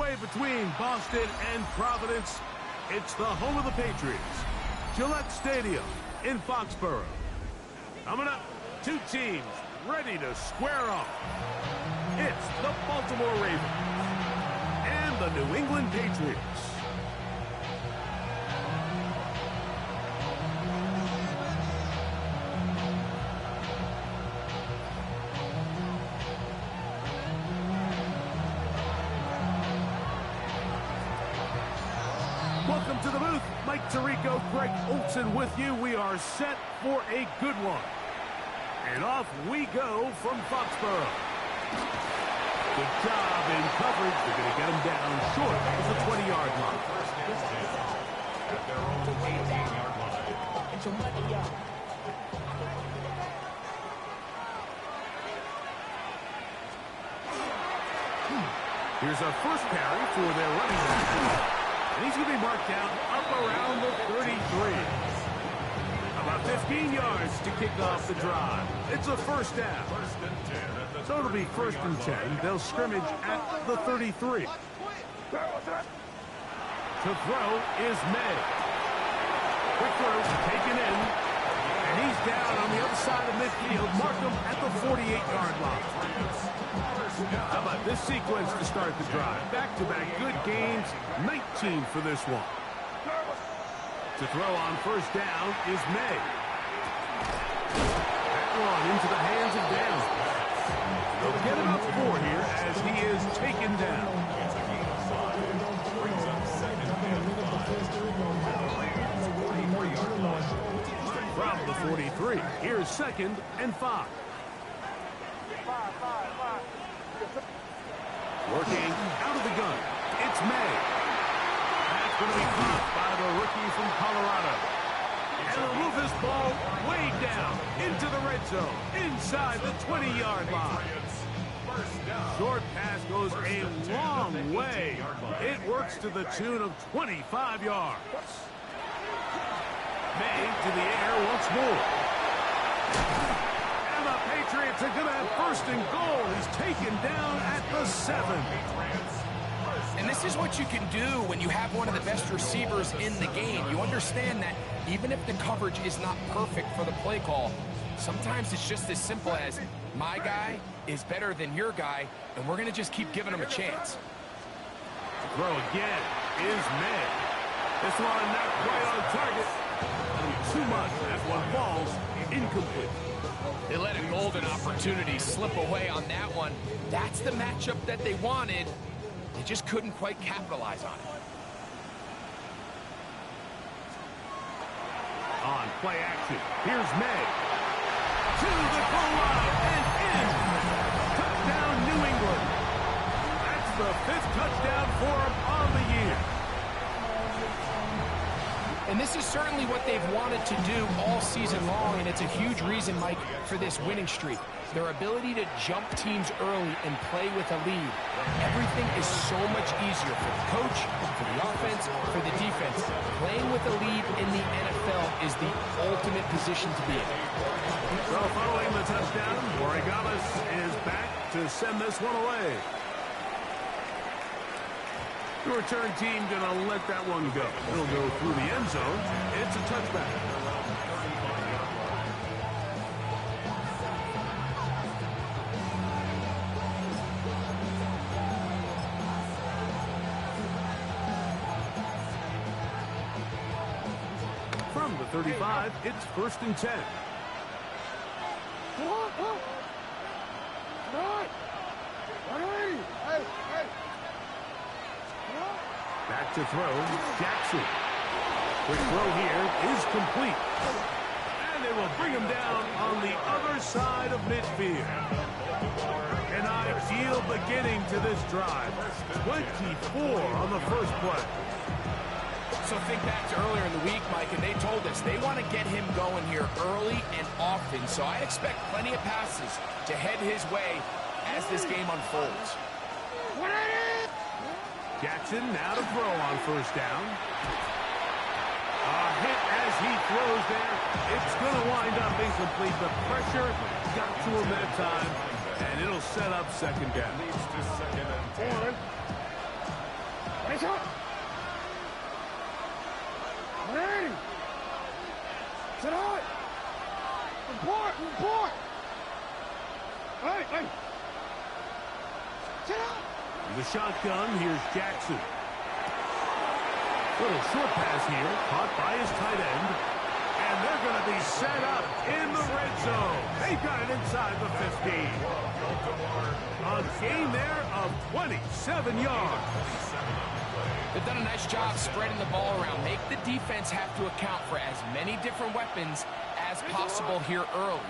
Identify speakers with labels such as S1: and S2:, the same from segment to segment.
S1: halfway between Boston and Providence. It's the home of the Patriots, Gillette Stadium in Foxborough. Coming up, two teams ready to square off. It's the Baltimore Ravens and the New England Patriots. Welcome to the booth. Mike Tirico, Greg Olson with you. We are set for a good one. And off we go from Foxborough. Good job in coverage. They're going to get him down short of the 20-yard line.
S2: At their own 18-yard line.
S1: Here's a first carry for their running back. And he's going to be marked down up around the 33. About 15 yards to kick off the drive. It's a first down. So it'll be 1st and 10. They'll scrimmage at the 33. To throw is May. Quick throw taken in. And he's down on the other side of midfield. Mark him at the 48-yard line. How about this sequence to start the drive? Back-to-back good gains. 19 for this one. To throw on first down is May. That one into the hands of Down. They'll get him up 4 here as he is taken down. From the 43, here's 2nd and 5. Working out of the gun, it's May. That's going to be caught by the rookie from Colorado. And they'll move this ball way down into the red zone, inside the 20-yard line. Short pass goes a long way. It works to the tune of 25 yards. May to the air once more. And the Patriots are going to have 1st and goal. He's taken down at the 7.
S3: And this is what you can do when you have one of the best receivers in the game. You understand that even if the coverage is not perfect for the play call, sometimes it's just as simple as my guy is better than your guy, and we're going to just keep giving him a chance.
S1: Throw again is May. This one not quite on target. Too much. That one falls incomplete.
S3: They let a golden opportunity slip away on that one. That's the matchup that they wanted. They just couldn't quite capitalize on it.
S1: On play action, here's May. To the goal line and in. Touchdown, New England. That's the 5th touchdown for him on the year.
S3: And this is certainly what they've wanted to do all season long, and it's a huge reason, Mike, for this winning streak. Their ability to jump teams early and play with a lead. Everything is so much easier for the coach, for the offense, for the defense. Playing with a lead in the NFL is the ultimate position to be in.
S1: So following the touchdown, Borregales is back to send this one away. The return team going to let that one go. It'll go through the end zone. It's a touchback. From the 35, it's 1st and 10. Back to throw, Jackson. Quick throw here is complete. And they will bring him down on the other side of midfield. An ideal beginning to this drive. 24 on the first play.
S3: So think back to earlier in the week, Mike, and they told us they want to get him going here early and often. So I expect plenty of passes to head his way as this game unfolds.
S1: Jackson now to throw on first down. A hit as he throws there. It's going to wind up incomplete. The pressure got to him that time, and it'll set up 2nd down.
S4: Nice shot. Ready. Sit out. Report. Hey. Sit out.
S1: The shotgun, here's Jackson. Little short pass here, caught by his tight end. And they're going to be set up in the red zone. They've got it inside the 15. A gain there of 27 yards.
S3: They've done a nice job spreading the ball around. Make the defense have to account for as many different weapons as possible here early.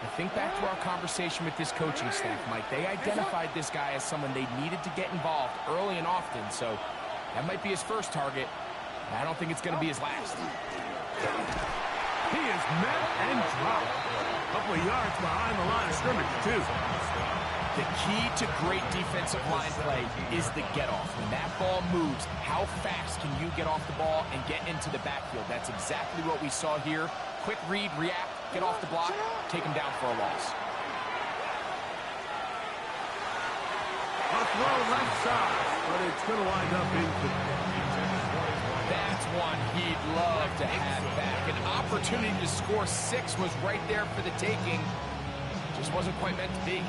S3: I think back to our conversation with this coaching staff, Mike. They identified this guy as someone they needed to get involved early and often, so that might be his first target. I don't think it's going to be his last.
S1: He is met and dropped. A couple of yards behind the line of scrimmage, too.
S3: The key to great defensive line play is the get-off. When that ball moves, how fast can you get off the ball and get into the backfield? That's exactly what we saw here. Quick read, react, get off the block, take him down for a loss.
S1: A throw left side, but it's going to wind up incomplete.
S3: That's one he'd love to have back. An opportunity to score 6 was right there for the taking. Just wasn't quite meant to be.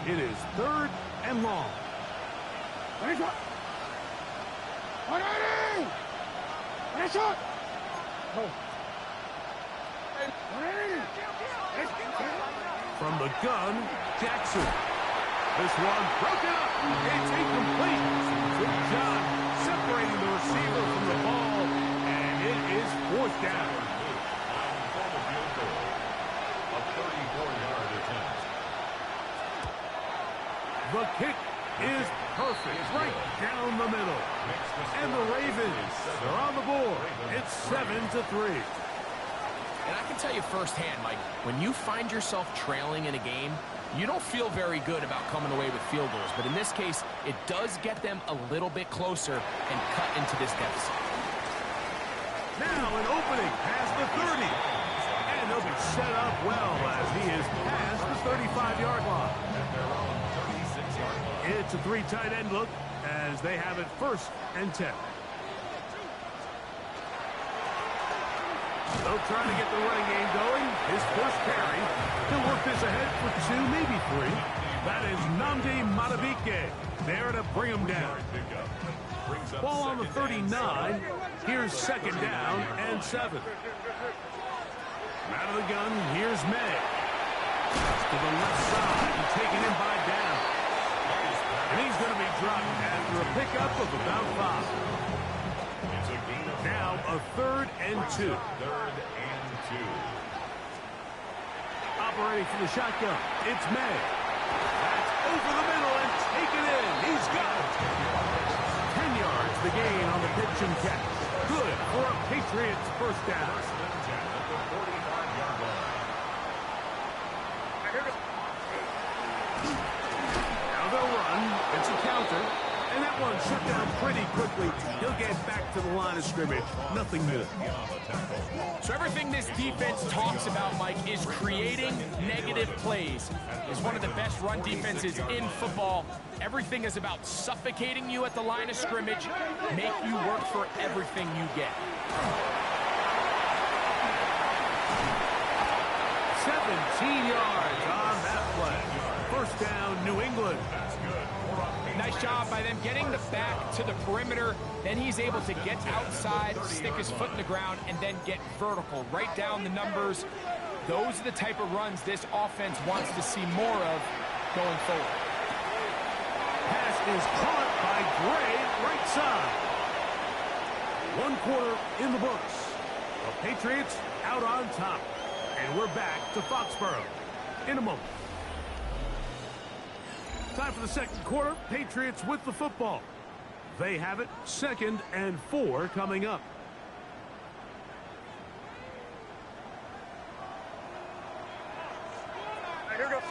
S1: It is 3rd and long.
S4: Nice shot. 180. Nice shot. Oh. 180.
S1: From the gun, Jackson. This one broken up. It's incomplete. Good job separating the receiver from the ball, and it is 4th down.
S2: A 34-yard attempt.
S1: The kick is perfect, right down the middle. And the Ravens are on the board. It's 7-3.
S3: And I can tell you firsthand, Mike, when you find yourself trailing in a game, you don't feel very good about coming away with field goals. But in this case, it does get them a little bit closer and cut into this deficit.
S1: Now an opening past the 30. And he'll be set up well as he is past the 35-yard line. It's a 3 tight end look as they have it 1st and 10. They'll try to get the running game going. His first carry. He'll work this ahead for 2, maybe 3. That is Nnamdi Madubuike there to bring him down. Ball on the 39. Here's 2nd down and 7. Out of the gun, here's May. To the left side and taken in by down. And he's going to be dropped after a pickup of about 5. Now a 3rd and 2.
S2: 3rd and 2.
S1: Operating for the shotgun, it's May. That's over the middle and taken in. He's got it. 10 yards the gain on the pitch and catch. Good for a Patriots 1st down.
S2: 1st and 10 at the 45-yard line.
S1: Now they'll run. It's a counter. And that one shut down pretty quickly. He'll get back to the line of scrimmage. Nothing new.
S3: So everything this defense talks about, Mike, is creating negative plays. It's one of the best run defenses in football. Everything is about suffocating you at the line of scrimmage, make you work for everything you get.
S1: 17 yards on that play. 1st down, New England.
S3: Nice job by them getting the back to the perimeter. Then he's able to get outside, stick his foot in the ground, and then get vertical. Right down the numbers. Those are the type of runs this offense wants to see more of going forward.
S1: Pass is caught by Gray, right side. 1 quarter in the books. The Patriots out on top. And we're back to Foxborough in a moment. Time for the 2nd quarter. Patriots with the football. They have it 2nd and 4 coming up.
S4: Here goes.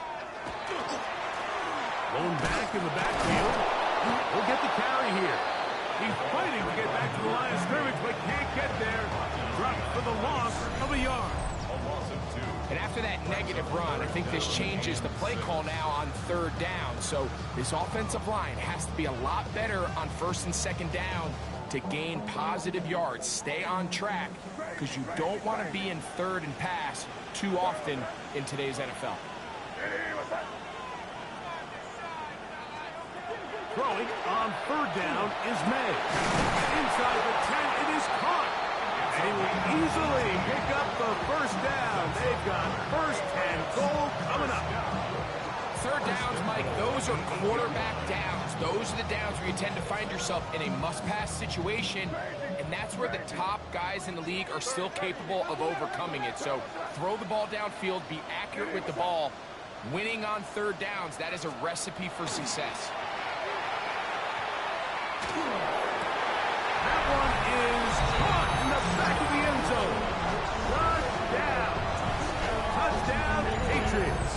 S1: Going back in the backfield. We'll get the carry here. He's fighting to get back to the line of scrimmage, but can't get there. Dropped for the loss of a yard.
S2: A loss of 2.
S3: And after that negative run, I think this changes the play call now on third down. So this offensive line has to be a lot better on first and second down to gain positive yards. Stay on track because you don't want to be in third and pass too often in today's NFL.
S1: Throwing on third down is May. Inside the 10, it is caught. And he will easily pick up the first down. They've got first and goal coming up.
S3: Third downs, Mike, those are quarterback downs. Those are the downs where you tend to find yourself in a must-pass situation, and that's where the top guys in the league are still capable of overcoming it. So throw the ball downfield, be accurate with the ball. Winning on third downs, that is a recipe for success.
S1: That one is caught in the back of the end zone. Touchdown, Patriots.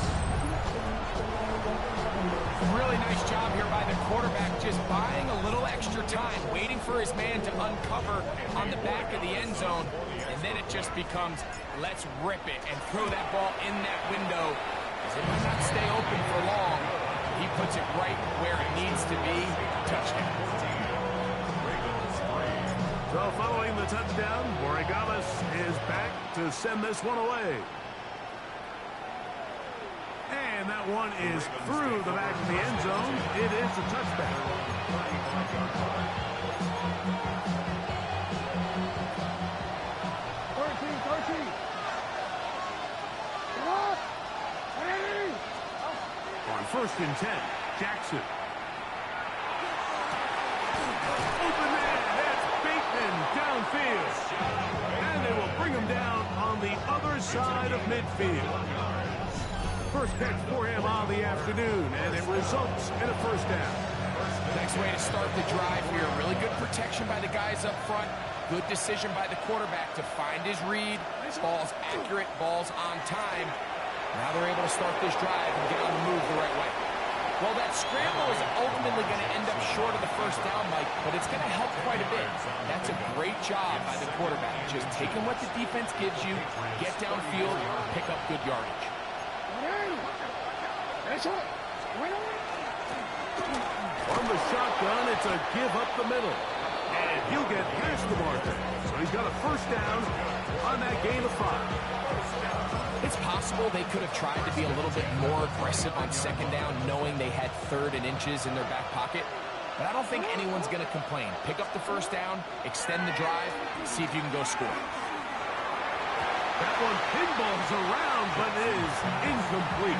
S3: Really nice job here by the quarterback, just buying a little extra time, waiting for his man to uncover on the back of the end zone, and then it just becomes, let's rip it and throw that ball in that window, because it might not stay open for long. He puts it right where it needs to be. Touchdown.
S1: So following the touchdown, Borregalis is back to send this one away. And that one is through the back of the end zone. It is a touchback. On first and 10, Jackson. Open man, that's Bateman downfield. And they will bring him down on the other side of midfield. First catch for him on the afternoon, and it results in a first down.
S3: Next way to start the drive here. Really good protection by the guys up front. Good decision by the quarterback to find his read. Ball's accurate, ball's on time. Now they're able to start this drive and get on the move the right way. Well, that scramble is ultimately going to end up short of the first down, Mike, but it's going to help quite a bit. That's a great job by the quarterback. Just taking what the defense gives you, get downfield, pick up good yardage.
S1: On the shotgun, it's a give up the middle. And he'll get past the marker. So he's got a first down on that gain of 5.
S3: It's possible they could have tried to be a little bit more aggressive on second down, knowing they had third and inches in their back pocket. But I don't think anyone's going to complain. Pick up the first down, extend the drive, see if you can go score.
S1: That one pinballs around, but is incomplete.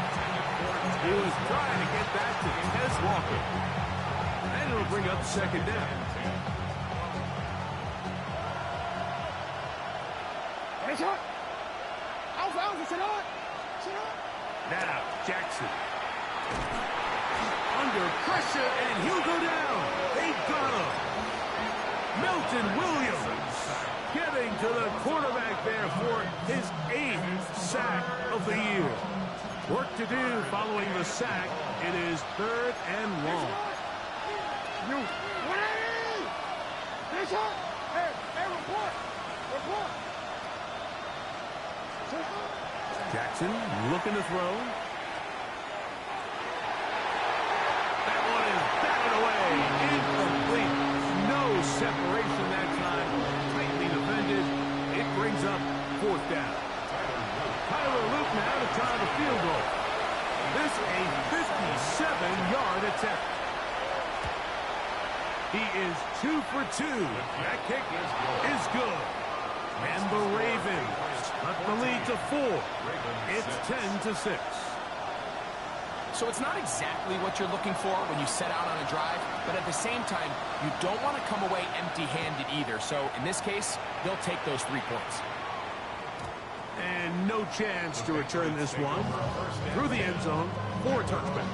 S1: He was trying to get that to Tez Walker. And it'll bring up second down. Now, Jackson. Under pressure, and he'll go down. They got him. Milton Williams getting to the quarterback there for his 8th sack of the year. Work to do following the sack. It is third and long. Jackson looking to throw. That one is batted away. Incomplete. No separation that time. Tightly defended. It brings up fourth down. Tyler Luke now to try the field goal. This a 57-yard attempt. He is 2 for 2. That kick is good. And the Ravens cut the lead to 4. It's 10-6.
S3: So it's not exactly what you're looking for when you set out on a drive, but at the same time, you don't want to come away empty-handed either. So in this case, they'll take those 3 points.
S1: And no chance to return this one through the end zone for a touchback.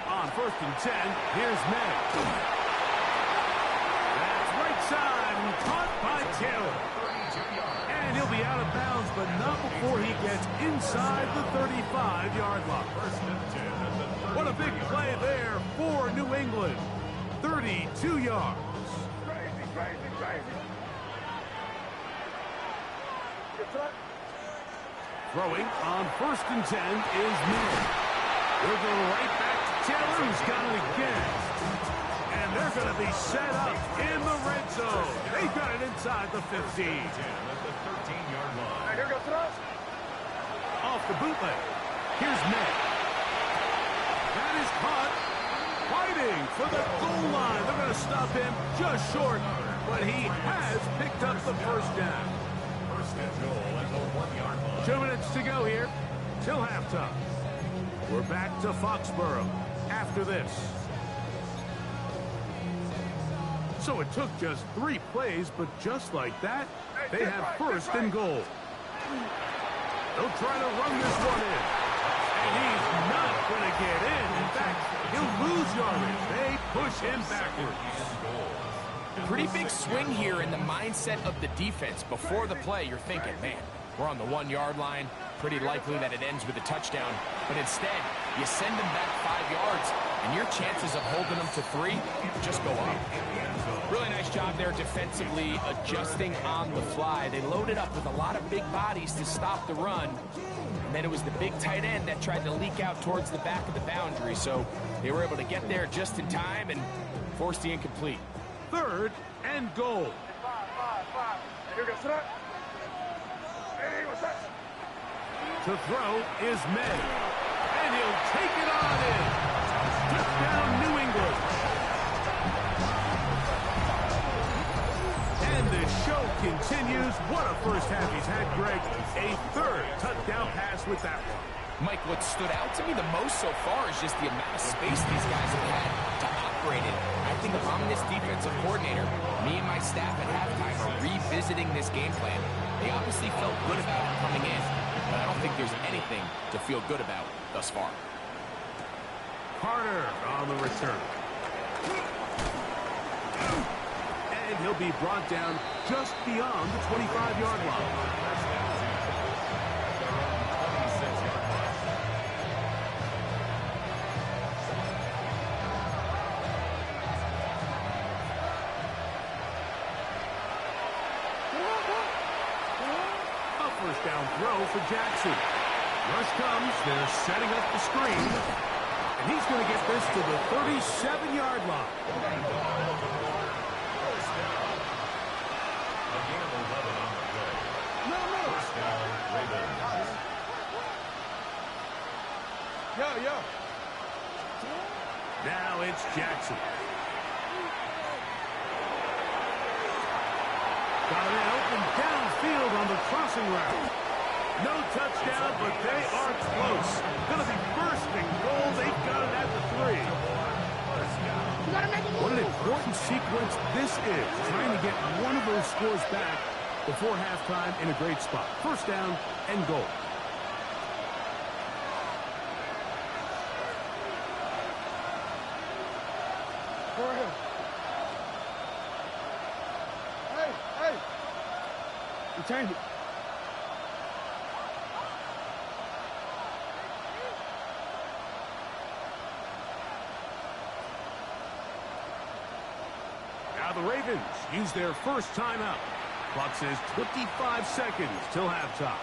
S1: On first and 10, here's May. That's right inside and caught by Taylor. And he'll be out of bounds, but not before he gets inside the 35-yard line. What a big play there for New England. 32 yards. Throwing on 1st and 10 is Miller. We'll go right back to Taylor, who's got it again. And they're going to be set up in the red zone. They got it inside the 15.
S2: At the 13-yard line.
S4: Here goes throw.
S1: Off the bootleg. Here's May. That is caught. Fighting for the goal line. They're going to stop him just short, but he has picked up the first down.
S2: First and goal at the 1-yard line.
S1: 2 minutes to go here till halftime. We're back to Foxborough after this. So it took just 3 plays, but just like that, they have 1st and goal. They'll try to run this one in. And he's not going to get in. In fact, he'll lose yardage. They push him backwards.
S3: Pretty big swing here in the mindset of the defense. Before the play, you're thinking, man, we're on the 1-yard line. Pretty likely that it ends with a touchdown. But instead, you send them back 5 yards, and your chances of holding them to 3 just go up. Really nice job there defensively, adjusting on the fly. They loaded up with a lot of big bodies to stop the run. And then it was the big tight end that tried to leak out towards the back of the boundary. So they were able to get there just in time and force the incomplete.
S1: 3rd and goal.
S4: Here goes throw. Hey, what's that?
S1: To throw is May. And he'll take it on in. Touchdown, New England. And the show continues. What a first half he's had, Greg. A 3rd touchdown pass with that one.
S3: Mike, what stood out to me the most so far is just the amount of space these guys have had to operate in. I think if I'm this defensive coordinator, me and my staff at halftime are revisiting this game plan. They obviously felt good about it coming in, but I don't think there's anything to feel good about thus far.
S1: Carter on the return. And he'll be brought down just beyond the 25-yard line. First down throw for Jackson. Rush comes. They're setting up the screen. And he's going to get this to the 37-yard line.
S2: First down. Again, 11 on the play. First down, Ravens.
S4: Yo.
S1: Now it's Jackson. Got it open downfield on the crossing route. No touchdown, but they are close. Going to be 1st and goal. They've got it at the 3. What an important sequence this is. Trying to get one of those scores back before halftime in a great spot. First down and goal.
S4: Go ahead. Hey. You changed it.
S1: Now the Ravens use their first timeout. Clock says 25 seconds till halftime.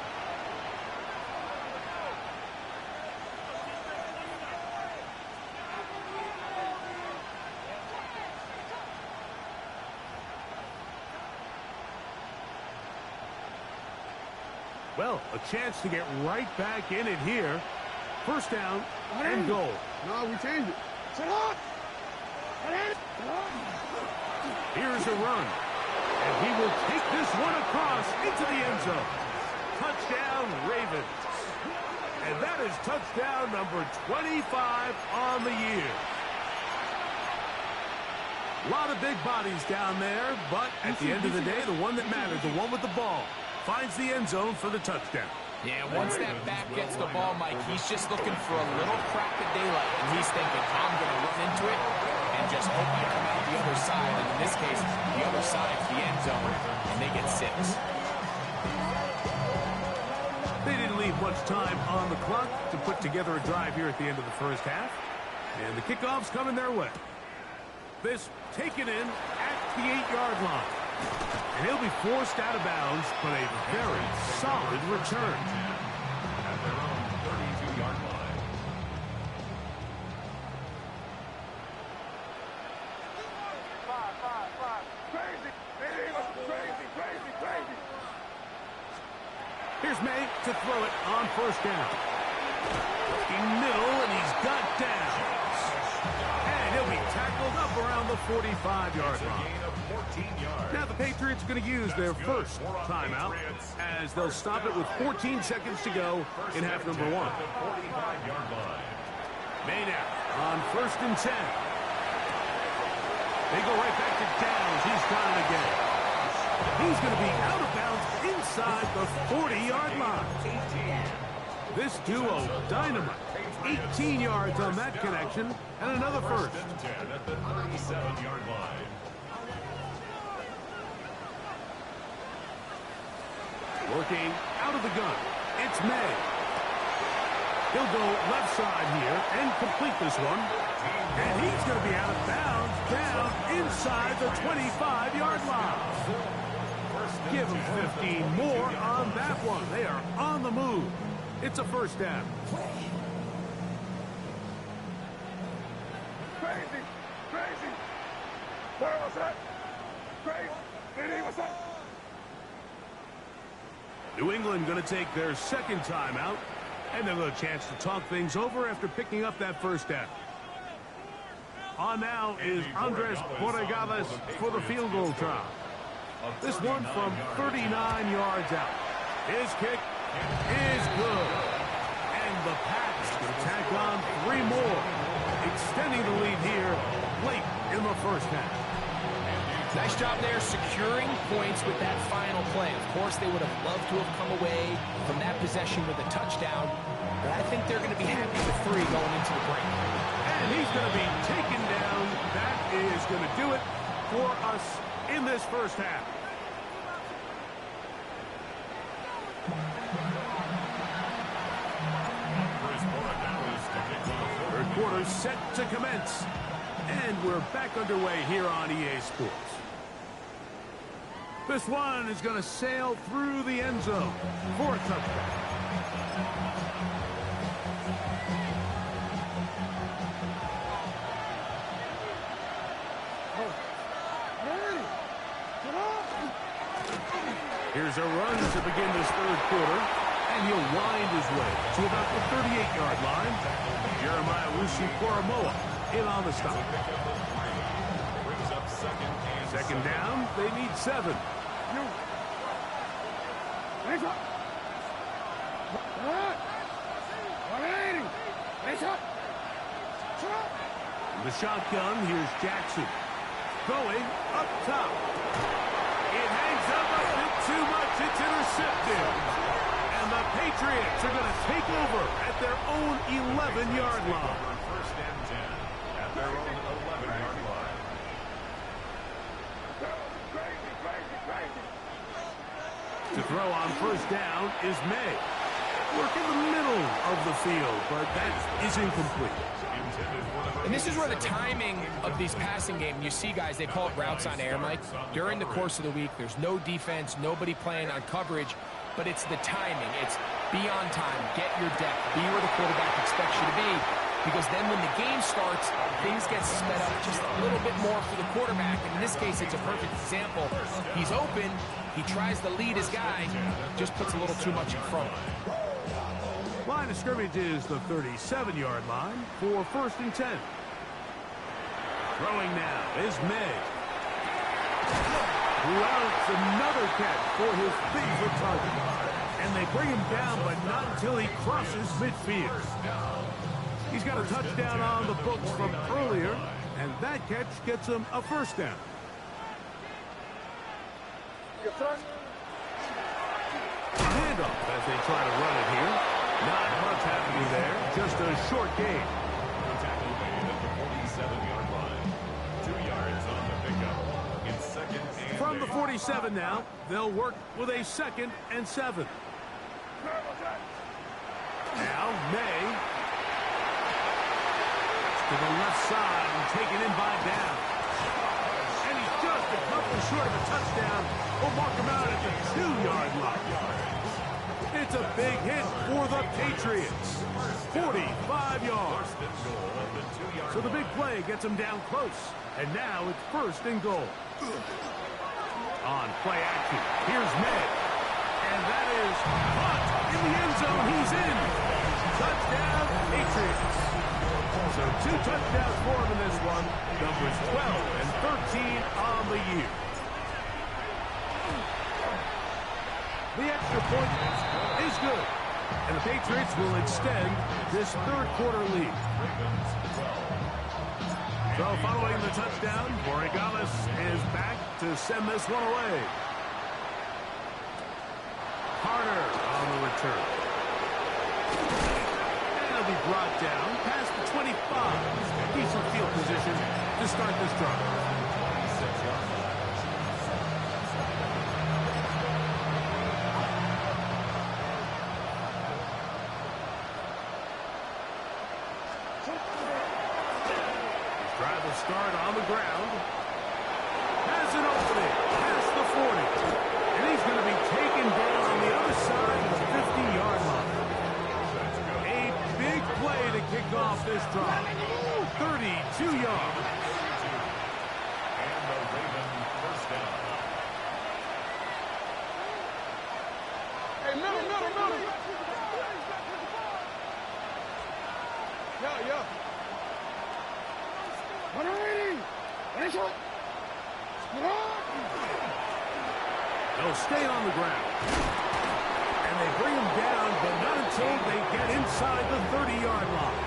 S1: Well, a chance to get right back in it here. First down and goal.
S4: No, we changed it. Sit on.
S1: Here's a run. And he will take this one across into the end zone. Touchdown, Ravens. And that is touchdown number 25 on the year. A lot of big bodies down there, but at the end of the day, the one that mattered, the one with the ball, finds the end zone for the touchdown.
S3: Yeah, once that back gets the ball, Mike, he's just looking for a little crack of daylight. And he's thinking, I'm going to run into it and just hope I come out the other side. And in this case, the other side to the end zone, and they get 6.
S1: They didn't leave much time on the clock to put together a drive here at the end of the first half. And the kickoff's coming their way. This taken in at the 8-yard line. And he'll be forced out of bounds, but a very solid return.
S2: At their own 32-yard line.
S4: Crazy.
S1: Here's May to throw it on first down. In middle, and he's got down. And he'll be tackled up around the 45-yard line.
S2: Gain of 14 yards.
S1: Now the Patriots are going to use their first timeout as they'll stop it with 14 seconds to go in half number 1.
S2: The 45-yard line.
S1: May now on first and 10. They go right back to Downs. He's got it again. He's going to be out of bounds inside the 40-yard line. This duo, dynamite. 18 yards on that connection, and another first.
S2: 10 at the 37-yard line.
S1: Working out of the gun. It's May. He'll go left side here and complete this one. And he's going to be out of bounds down inside the 25-yard line. Give him 15 more on that one. They are on the move. It's a first down.
S4: Crazy. Where was that? Crazy. What's that?
S1: New England going to take their second timeout, and they'll have a chance to talk things over after picking up that first down. On now is Andres Borregales for the field goal try. This one from 39 yards out. His kick is good. And the Pats going to tack on 3 more, extending the lead here late in the first half.
S3: Nice job there securing points with that final play. Of course, they would have loved to have come away from that possession with a touchdown, but I think they're going to be happy with 3 going into the break.
S1: And he's going to be taken down. That is going to do it for us in this first half. Third quarter set to commence. And we're back underway here on EA Sports. This one is going to sail through the end zone for a touchdown. Here's a run to begin this third quarter, and he'll wind his way to about the 38-yard line. Jeremiah Wusu-Koramoah in on the stop. Second down, they need 7. In the shotgun, here's Jackson. Going up top. It hangs up a bit too much. It's intercepted. And the Patriots are going to take over at their own 11-yard line.
S2: First and 10 at their own 11-yard line.
S1: To throw on first down is May. Work in the middle of the field, but that is incomplete.
S3: And this is where the timing of these passing game, you see guys, they call it routes on air, Mike. During the course of the week, there's no defense, nobody playing on coverage, but it's the timing. It's be on time, get your depth, be where the quarterback expects you to be, because then when the game starts, things get sped up just a little bit more for the quarterback. And in this case, it's a perfect example. He's open, he tries to lead his guy, just puts a little too much in front.
S1: Line of scrimmage is the 37-yard line for first and 10. Throwing now is May. Who outs another catch for his favorite target. And they bring him down, but not until he crosses midfield. He's got a touchdown on the books from earlier, and that catch gets him a first down. Handoff as they try to run it here. Not much happening there, just a short gain.
S2: The tackle made at the 47-yard line. 2 yards on the pickup. It's second and
S1: From the 47 now, they'll work with a 2nd and 7. Now, May. To the left side and taken in by down. And he's just a couple short of a touchdown. We'll mark him out at the 2-yard line. It's a big hit for the Patriots. 45 yards. So the big play gets him down close. And now it's 1st and goal. On play action, here's May. And that is caught in the end zone. He's in. Touchdown, Patriots. So 2 touchdowns for him in this one. Numbers 12 and 13 on the year. The extra point is good. And the Patriots will extend this 3rd quarter lead. So following the touchdown, Borregales is back to send this one away. Carter on the return. And he'll be brought down past the 25. Decent field position to start this drive. Drive will start on the ground. Has an opening past the 40. And he's going to be taken down on the other side of the 50-yard line. A big play to kick off this drive. 32 yards.
S2: And the Raven first down.
S4: Hey, middle. Yeah. 180.
S1: They'll stay on the ground. And they bring him down, but not until they get inside the 30-yard line.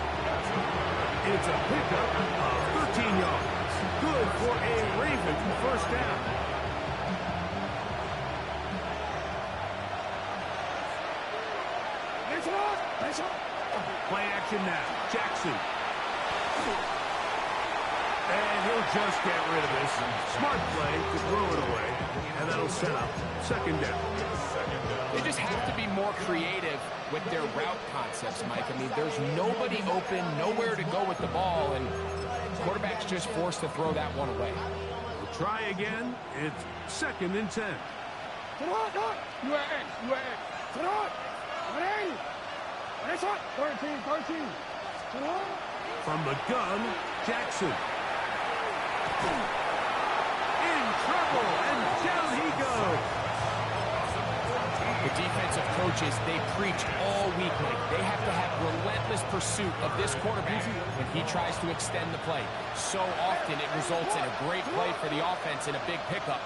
S1: It's a pickup of 13 yards. Good for a Raven first down. Play action now. Jackson. And he'll just get rid of this. Smart play to throw it away. And that'll set up 2nd down.
S3: They just have to be more creative with their route concepts, Mike. I mean, there's nobody open, nowhere to go with the ball, and quarterback's just forced to throw that one away.
S1: We'll try again. It's 2nd and 10. From the gun, Jackson. In trouble, and down he goes.
S3: The defensive coaches, they preach all week, Mike. They have to have relentless pursuit of this quarterback when he tries to extend the play. So often it results in a great play for the offense and a big pickup.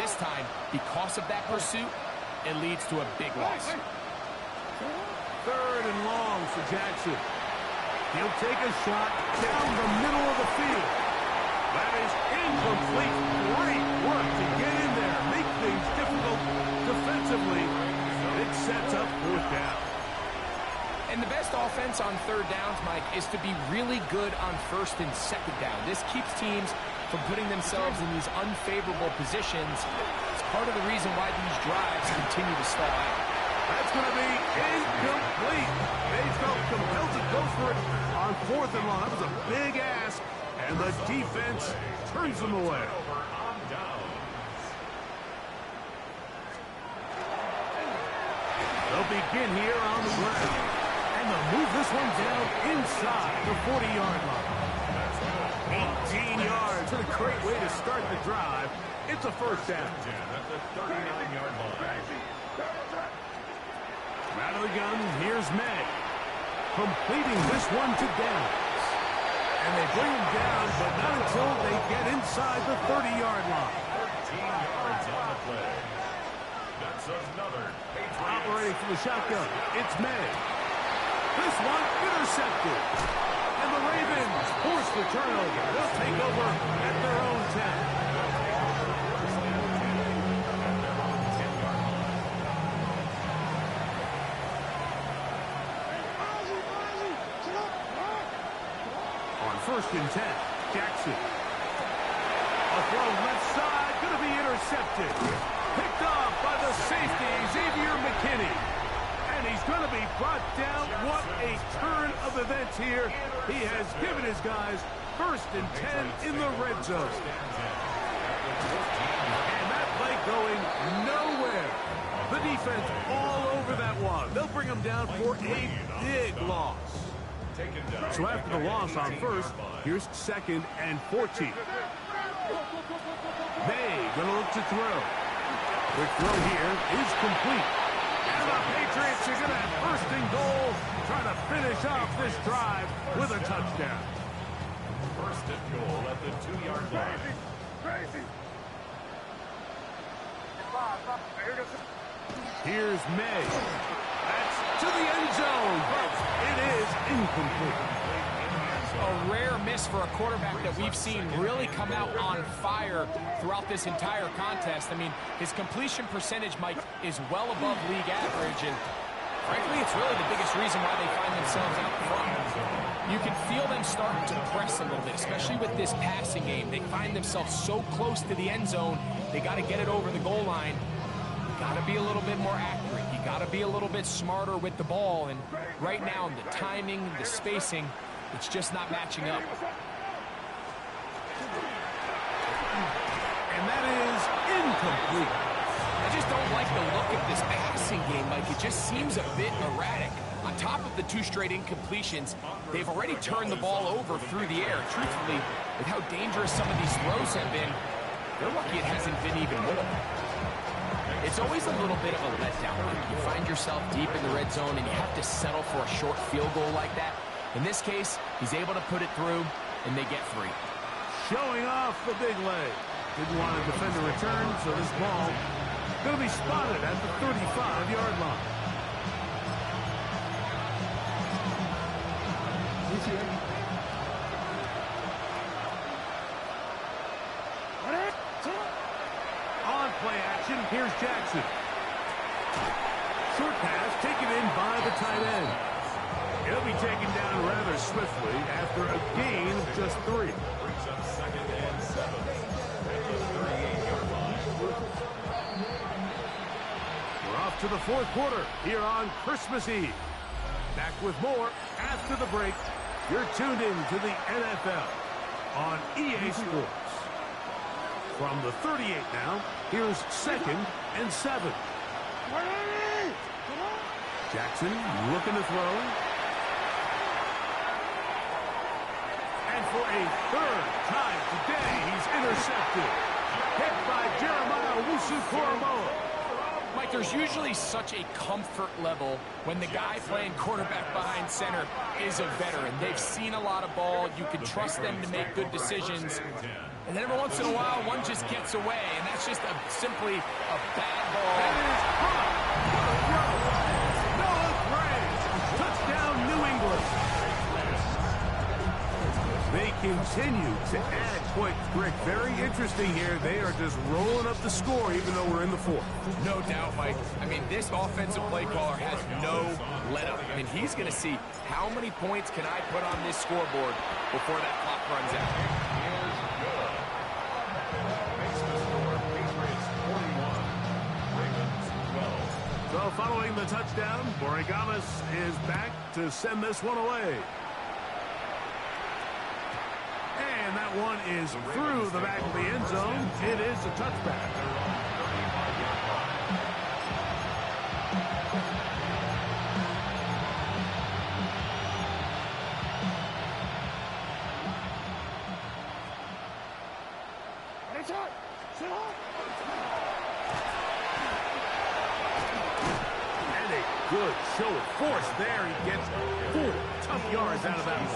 S3: This time, because of that pursuit, it leads to a big loss.
S1: 3rd and long for Jackson. He'll take a shot down the middle of the field. That is incomplete. Great work to get in there. Make things difficult defensively. It sets up 4th down.
S3: And the best offense on 3rd downs, Mike, is to be really good on 1st and 2nd down. This keeps teams from putting themselves in these unfavorable positions. It's part of the reason why these drives continue to stall out.
S1: That's going to be incomplete. They felt compelled to go for it on 4th and long. That was a big ask, and the defense turns them away. They'll begin here on the ground, and they'll move this one down inside the 40-yard line. 18 yards. What a great way to start the drive. It's a 1st down.
S2: At the 39-yard line.
S1: Out of the gun, here's May. Completing this one to Downs. And they bring him down, but not until they get inside the 30-yard line.
S2: 13 yards on the play. That's another Patriots.
S1: Operating from the shotgun, it's May. This one intercepted. And the Ravens force the turnover. They'll take over at their own 10. On 1st and 10, Jackson. A throw left side, going to be intercepted. intercepted. Picked off by the safety, Xavier McKinney. And he's going to be brought down. What a turn of events here. He has given his guys 1st and 10 in the red zone. And that play going nowhere. The defense all over that one. They'll bring him down for a big loss. So after the loss on 1st, here's 2nd and 14. May going to look to throw. Quick throw here is complete. And the Patriots are going to have 1st and goal, trying to finish off this drive with a touchdown.
S2: 1st and goal at the 2-yard line.
S1: Here's May. That's to the end zone, but it is incomplete.
S3: A rare miss for a quarterback that we've seen really come out on fire throughout this entire contest. I mean, his completion percentage, Mike, is well above league average, and frankly, it's really the biggest reason why they find themselves out front. You can feel them starting to press a little bit, especially with this passing game. They find themselves so close to the end zone, they got to get it over the goal line. Got to be a little bit more accurate. You got to be a little bit smarter with the ball, and right now, the timing, the spacing, it's just not matching up.
S1: And that is incomplete.
S3: I just don't like the look of this passing game, Mike. It just seems a bit erratic. On top of the 2 straight incompletions, they've already turned the ball over through the air. Truthfully, with how dangerous some of these throws have been, they're lucky it hasn't been even more. It's always a little bit of a letdown. You find yourself deep in the red zone and you have to settle for a short field goal like that. In this case, he's able to put it through, and they get 3.
S1: Showing off the big leg. Didn't want to defend a return, so this ball going to be spotted at the 35-yard line. On play action, here's Jackson. Short pass taken in by the tight end. He'll be taken down rather swiftly after a gain of just 3.
S2: Brings up 2nd and 7 at the 38-yard line.
S1: We're off to the 4th quarter here on Christmas Eve. Back with more after the break. You're tuned in to the NFL on EA Sports. From the 38 now, here's 2nd and 7. Jackson looking to throw. And for a 3rd time today, he's intercepted. Hit by Jeremiah Owusu-Koramoah.
S3: Mike, there's usually such a comfort level when the guy playing quarterback behind center is a veteran. They've seen a lot of ball. You can trust them to make good decisions. And then every once in a while, one just gets away, and that's just simply a bad ball.
S1: That is caught. What a throw. Noah Gray. Touchdown, New England. They continue to add points. Greg, very interesting here. They are just rolling up the score even though we're in the 4th.
S3: No doubt, Mike. I mean, this offensive play caller has no let up. I mean, he's going to see how many points can I put on this scoreboard before that clock runs out.
S1: So following the touchdown, Borregamas is back to send this one away. And that one is through the back of the end zone. It is a touchback. And a good show of force there. He gets 4 tough yards out of that one.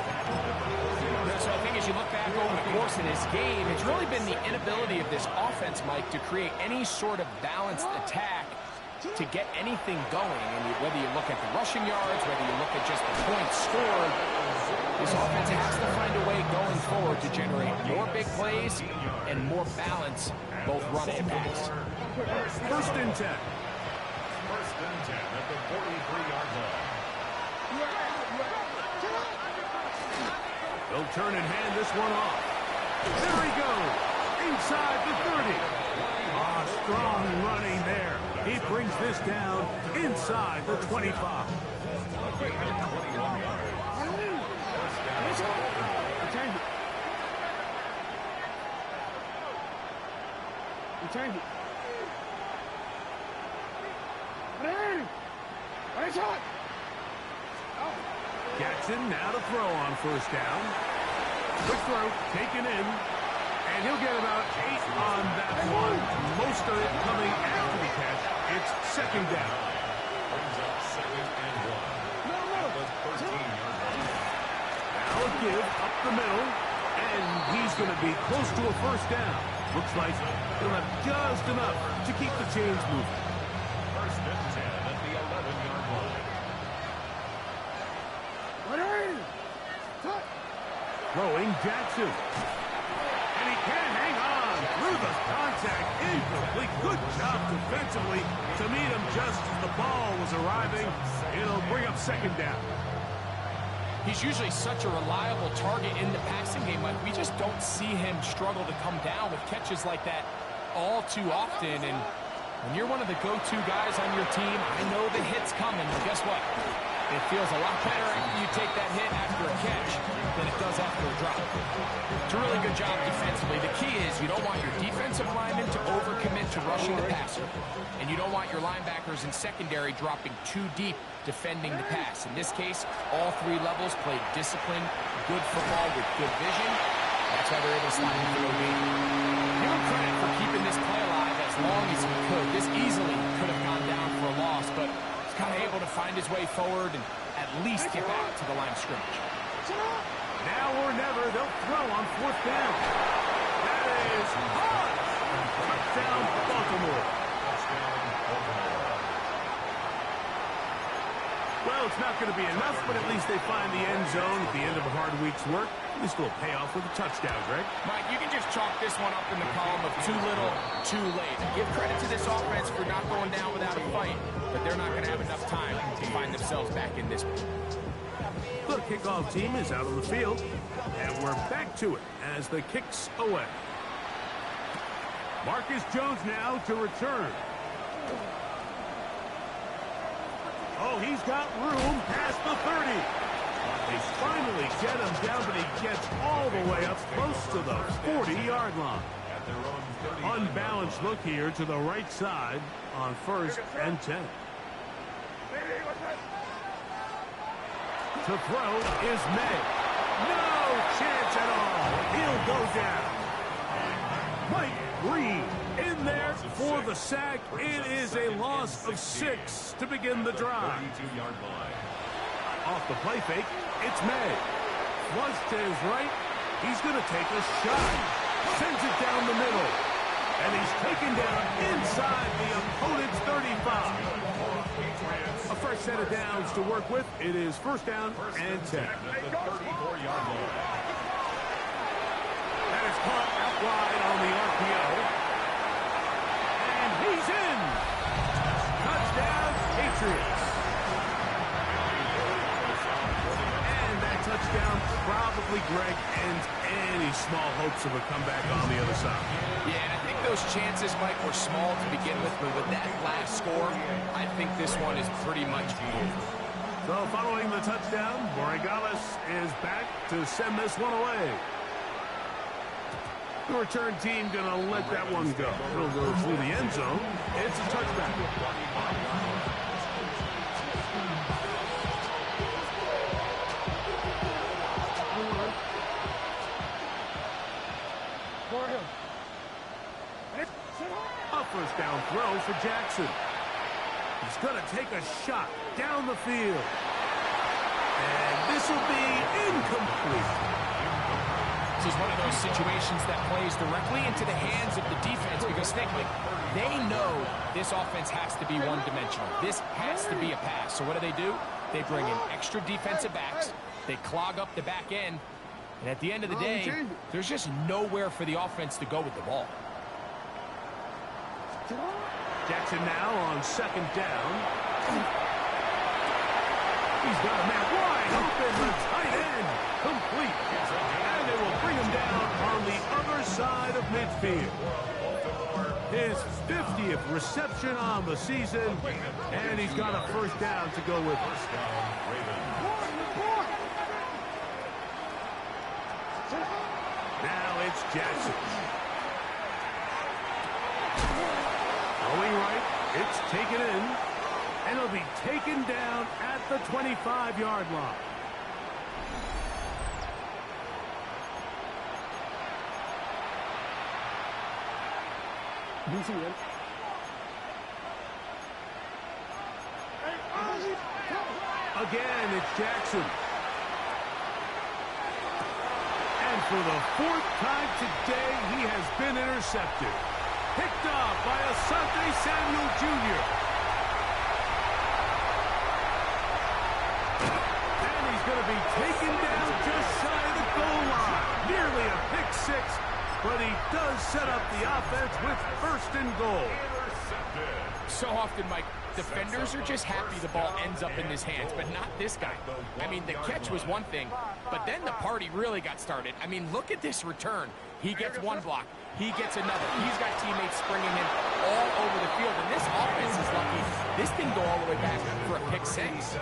S3: So I think as you look back over the course of this game, it's really been the inability of this offense, Mike, to create any sort of balanced attack to get anything going. And whether you look at the rushing yards, whether you look at just the points scored, this offense has to find a way going forward to generate more big plays and more balance, both run and pass.
S1: 1st and 10.
S2: 1st and 10 at the 43-yard line.
S1: They'll turn and hand this one off. There he goes. inside the 30. Ah, strong running there. He brings this down inside the 25.
S4: Change it.
S1: Jackson now to throw on first down. Quick throw, taken in. And he'll get about 8 on that one. Most of it coming after the catch. It's second down.
S2: Brings up 2nd and 1. At the 13-yard line.
S1: Now a give up the middle. And he's going to be close to a first down. Looks like he'll have just enough to keep the chains moving.
S2: 1st and 10 at the 11-yard line.
S1: Throwing Jackson. And he can hang on through the contact. Incomplete. Good job defensively to meet him just as the ball was arriving. It'll bring up second down.
S3: He's usually such a reliable target in the passing game. Like, we just don't see him struggle to come down with catches like that all too often. And when you're one of the go-to guys on your team, I know the hit's coming, but guess what? It feels a lot better after you take that hit after a catch than it does after a drop. It's a really good job defensively. The key is you don't want your defensive linemen to overcommit to rushing the passer, and you don't want your linebackers in secondary dropping too deep defending the pass. In this case, all 3 levels played disciplined, good football with good vision. That's why they're able to slide into the lead. Give him credit for keeping this play alive as long as he could. This easily could have gone down for a loss, but he's kind of able to find his way forward and at least get back to the line of scrimmage.
S1: Now or never, they'll throw on 4th down. That is hot. Touchdown, Baltimore.
S2: Touchdown, Baltimore.
S1: Well, it's not going to be enough, but at least they find the end zone at the end of a hard week's work. This will pay off with a touchdown, Greg.
S3: Mike, you can just chalk this one up in the column of too little, too late. Give credit to this offense for not going down without a fight, but they're not going to have enough time to find themselves back in this one.
S1: The kickoff team is out on the field, and we're back to it as the kick's away. Marcus Jones now to return. Oh, he's got room past the 30. They finally get him down, but he gets all the way up close to the 40-yard line.
S2: At their own 30.
S1: Unbalanced look here to the right side on 1st and 10. To throw is May. No chance at all. He'll go down. Mike Green in there for the sack. It is a loss of 6 to begin the drive.
S2: 32-yard line.
S1: Off the play fake, it's May. Flush to his right. He's going to take a shot. Sends it down the middle. And he's taken down inside the opponent's 35. A fresh set of downs to work with. It is 1st down and 10.
S2: At the 34-yard line.
S1: That is caught out wide on the RPO. And he's in. Touchdown, Patriots. And that touchdown probably, Greg, ends any small hopes of a comeback on the other side.
S3: Yeah, and I think those chances, Mike, were small to begin with, but with that last score, I think this one is pretty much over.
S1: So following the touchdown, Borregales is back to send this one away. The return team going to let that one go. It'll go through the end zone. It's a touchback. A first down throw for Jackson. He's going to take a shot down the field. And this will be incomplete.
S3: This is one of those situations that plays directly into the hands of the defense because think, like, they know this offense has to be one-dimensional. This has to be a pass. So what do? They bring in extra defensive backs. They clog up the back end. And at the end of the day, there's just nowhere for the offense to go with the ball.
S1: Jackson now on 2nd down. He's got a man wide open, the tight end. and complete. And they will bring him down on the other side of midfield. His 50th reception on the season, and he's got a first down to go with.
S2: First down, Ravens.
S1: Now it's Jackson. Going right, it's taken in, and it'll be taken down at the 25-yard line. Again, it's Jackson. And for the fourth time today, he has been intercepted. Picked off by Asante Samuel Jr. And he's going to be taken down just shy of the goal line. Nearly a pick six, but he does set up the offense with first and goal.
S3: So often, Mike, defenders are just happy the ball ends up in his hands, but not this guy. I mean, the catch was one thing, but then the party really got started. I mean, look at this return. He gets one block. He gets another. He's got teammates springing him all over the field, and this offense is lucky. This didn't go all the way back for a pick six.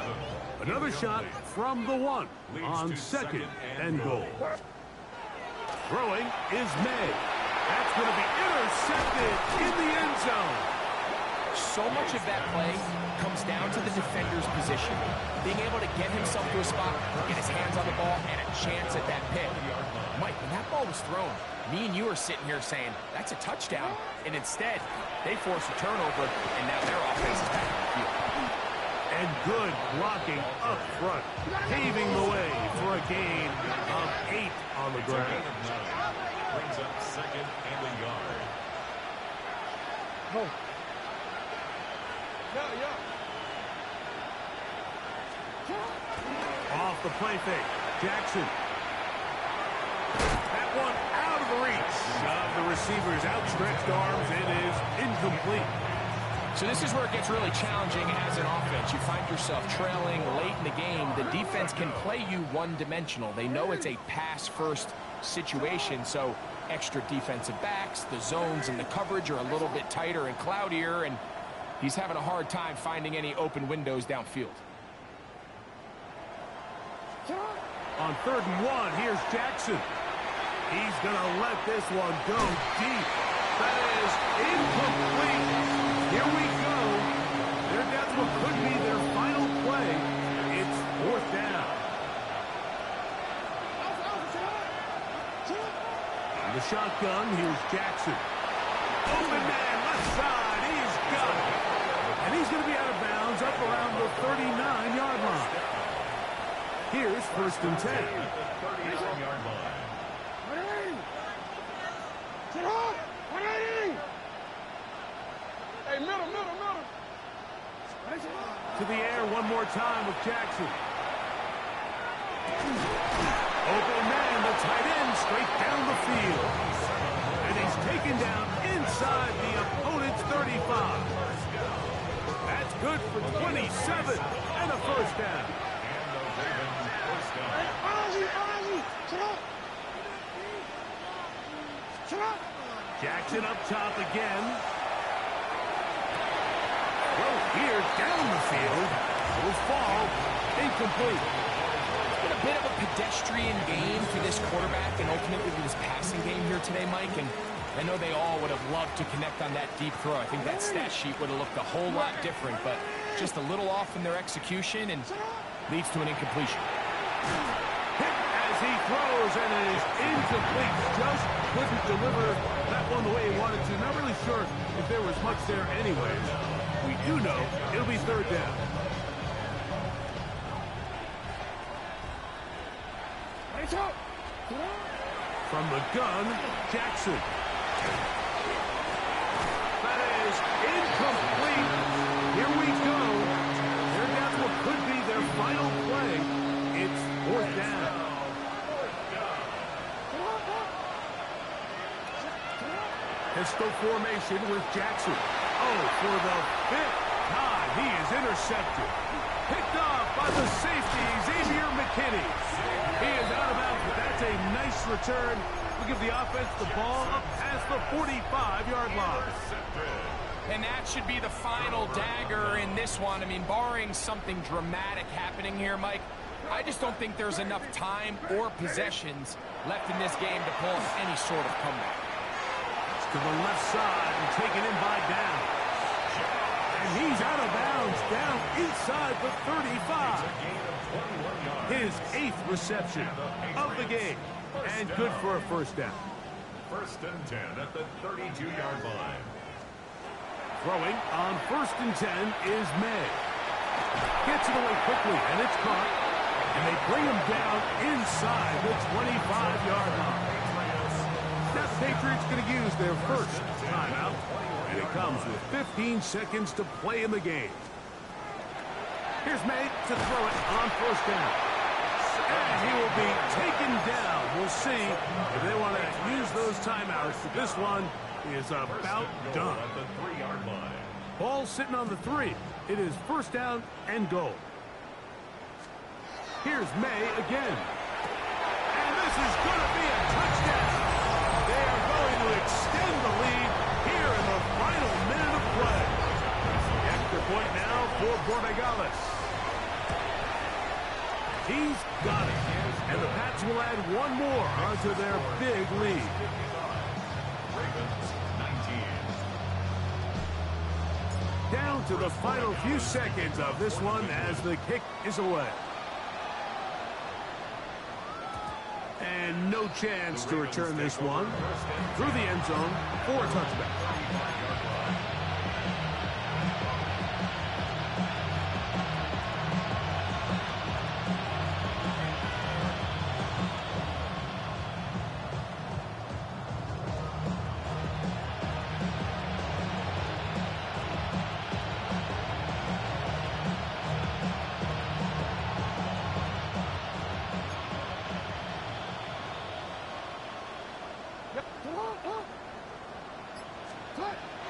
S1: Another shot from the one on second and goal. Throwing is May. That's going to be intercepted in the end zone.
S3: So much of that play comes down to the defender's position. Being able to get himself to a spot, get his hands on the ball, and a chance at that pick. Mike, when that ball was thrown, me and you are sitting here saying, that's a touchdown. And instead, they force a turnover, and now their offense is back in the field.
S1: And good blocking up front, paving the way for a gain of 8 on the ground.
S2: Brings up second and a yard.
S4: Oh.
S1: Off the play fake, Jackson. That one out of the reach of the receiver's outstretched arms. It is incomplete.
S3: So this is where it gets really challenging as an offense. You find yourself trailing late in the game. The defense can play you one-dimensional. They know it's a pass-first situation, so extra defensive backs, the zones and the coverage are a little bit tighter and cloudier, and he's having a hard time finding any open windows downfield.
S1: On 3rd and 1, here's Jackson. He's going to let this one go deep. That is incomplete. Here we go. That's what could be their final play. It's 4th down. On the shotgun, here's Jackson. Open man, left side. He's got it. And he's going to be out of bounds up around the 39-yard line. Here's 1st and 10.
S2: 39-yard line.
S4: Hey, middle.
S1: To the air one more time with Jackson. Open man, the tight end, straight down the field. And he's taken down inside the opponent's 35. That's good for 27 and a first down. Jackson up top again. Well, here down the field. Will fall. Incomplete.
S3: It's been a bit of a pedestrian game for this quarterback and ultimately for this passing game here today, Mike. And I know they all would have loved to connect on that deep throw. I think that stat sheet would have looked a whole lot different, but just a little off in their execution and leads to an incompletion.
S1: Hit as he throws, and it is incomplete. Just couldn't deliver that one the way he wanted to. Not really sure if there was much there anyways. We do know it'll be 3rd down. From the gun, Jackson. That is incomplete. Here we go. Here that's what could be their final play. It's 4th down. Pistol formation with Jackson. Oh, for the 5th time, he is intercepted. Picked off by the safety, Xavier McKinney. He is out of bounds, but that's a nice return. We give the offense the ball up past the 45-yard line.
S3: And that should be the final dagger in this one. I mean, barring something dramatic happening here, Mike, I just don't think there's enough time or possessions left in this game to pull off any sort of comeback.
S1: To the left side and taken in by Down. And he's out of bounds, down inside the 35. His 8th reception of the game. And good for a first down.
S2: 1st and 10 at the 32-yard line.
S1: Throwing on 1st and 10 is May. Gets it away quickly, and it's caught. And they bring him down inside the 25-yard line. Now the Patriots going to use their first timeout. And it comes with 15 seconds to play in the game. Here's May to throw it on 1st down. And he will be taken down. We'll see if they want to use those timeouts. But this one is about done.
S2: At the 3-yard line.
S1: Ball sitting on the 3. It is 1st down and goal. Here's May again. And this is going to be a touchdown. They are going to extend the lead here in the final minute of play. Extra point now for Borregales. He's got it. And the Pats will add one more onto their big lead.
S2: Ravens 19.
S1: Down to the final few seconds of this one as the kick is away. And no chance to return this one through the end zone for a touchback.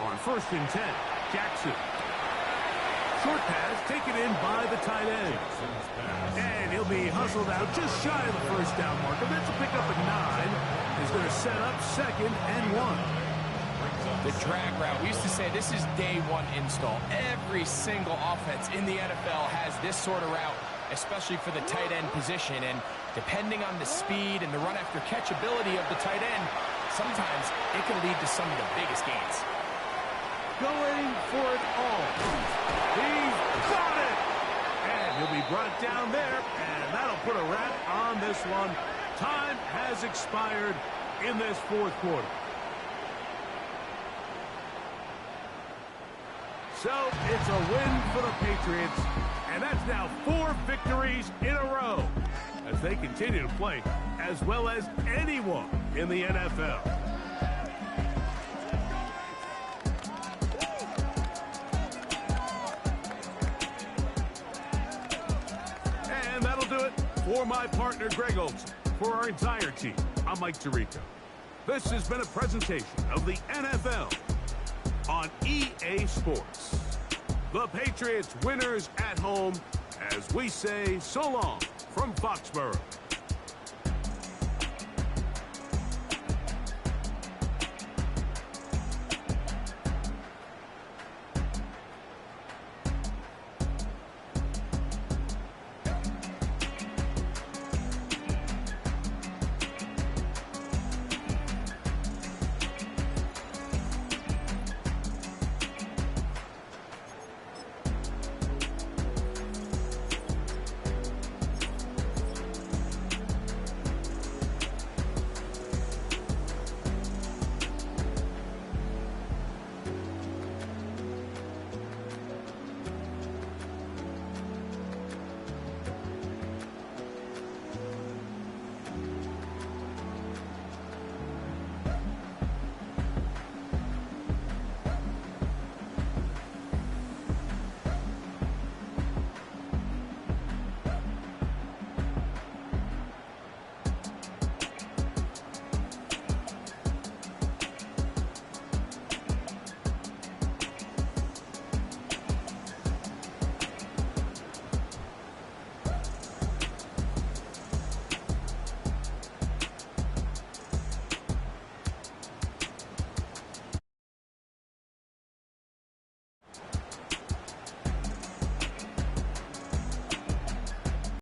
S1: On 1st and 10, Jackson. Short pass taken in by the tight end. And he'll be hustled out just shy of the 1st down marker. That's a pickup at 9. Is going to set up 2nd and 1.
S3: The drag route. We used to say this is day 1 install. Every single offense in the NFL has this sort of route, especially for the tight end position. And depending on the speed and the run after catch ability of the tight end, sometimes it can lead to some of the biggest gains.
S1: Going for it all. He's got it! And he'll be brought down there, and that'll put a wrap on this one. Time has expired in this 4th quarter. So it's a win for the Patriots, and that's now 4 victories in a row as they continue to play as well as anyone in the NFL. And that'll do it for my partner, Greg Olson. For our entire team, I'm Mike Tirico. This has been a presentation of the NFL on EA Sports. The Patriots winners at home as we say so long from Foxborough.